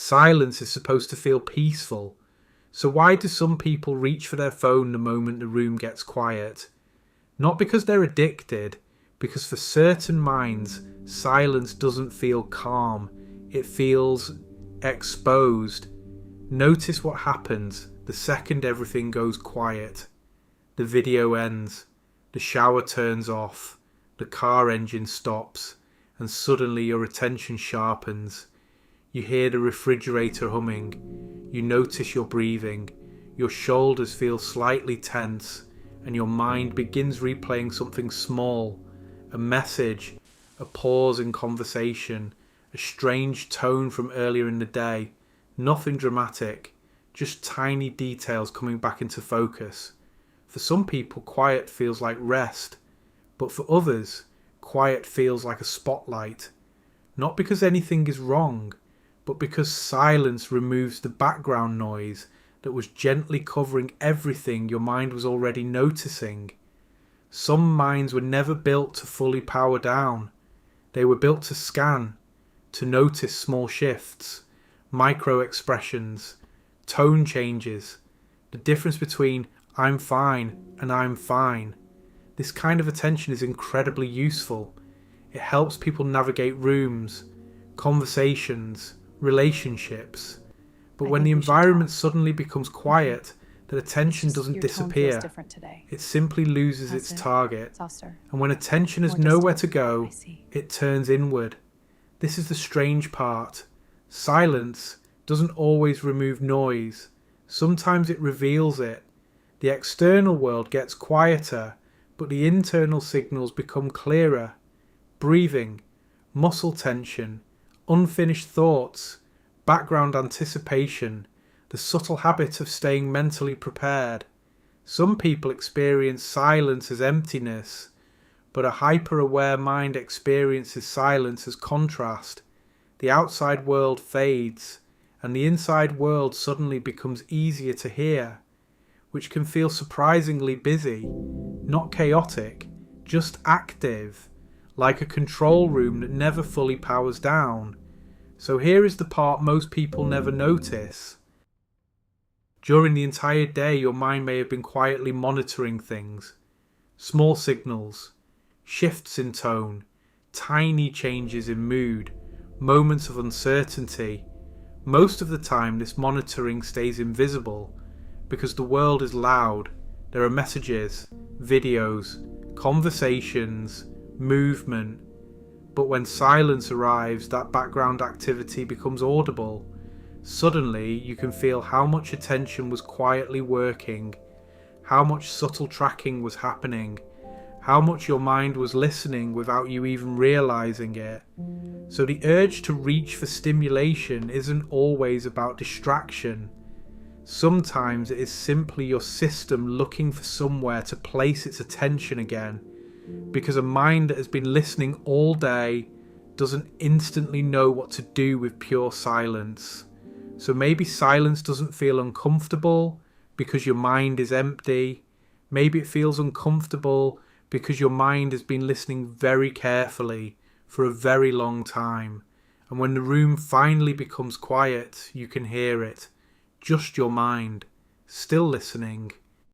Silence is supposed to feel peaceful. So why do some people reach for their phone the moment the room gets quiet? Not because they're addicted, because for certain minds, silence doesn't feel calm. It feels exposed. Notice what happens the second everything goes quiet. The video ends, the shower turns off, the car engine stops, and suddenly your attention sharpens. You hear the refrigerator humming, you notice your breathing, your shoulders feel slightly tense, and your mind begins replaying something small, a message, a pause in conversation, a strange tone from earlier in the day. Nothing dramatic, just tiny details coming back into focus. For some people, quiet feels like rest, but for others, quiet feels like a spotlight. Not because anything is wrong, but because silence removes the background noise that was gently covering everything your mind was already noticing. Some minds were never built to fully power down. They were built to scan, to notice small shifts, micro expressions, tone changes, the difference between I'm fine and I'm fine. This kind of attention is incredibly useful. It helps people navigate rooms, conversations, relationships. But when the environment suddenly becomes quiet, that attention doesn't disappear. It simply loses its target. And when attention has nowhere to go, it turns inward. This is the strange part. Silence doesn't always remove noise. Sometimes it reveals it. The external world gets quieter, but the internal signals become clearer. Breathing, muscle tension, unfinished thoughts, background anticipation, the subtle habit of staying mentally prepared. Some people experience silence as emptiness, but a hyper-aware mind experiences silence as contrast. The outside world fades, and the inside world suddenly becomes easier to hear, which can feel surprisingly busy, not chaotic, just active, like a control room that never fully powers down. So here is the part most people never notice. During the entire day, your mind may have been quietly monitoring things. Small signals, shifts in tone, tiny changes in mood, moments of uncertainty. Most of the time, this monitoring stays invisible because the world is loud. There are messages, videos, conversations, movement. But when silence arrives, that background activity becomes audible. Suddenly, you can feel how much attention was quietly working, how much subtle tracking was happening, how much your mind was listening without you even realizing it. So the urge to reach for stimulation isn't always about distraction. Sometimes it is simply your system looking for somewhere to place its attention again, because a mind that has been listening all day doesn't instantly know what to do with pure silence. So maybe silence doesn't feel uncomfortable because your mind is empty. Maybe it feels uncomfortable because your mind has been listening very carefully for a very long time. And when the room finally becomes quiet, you can hear it. Just your mind, still listening.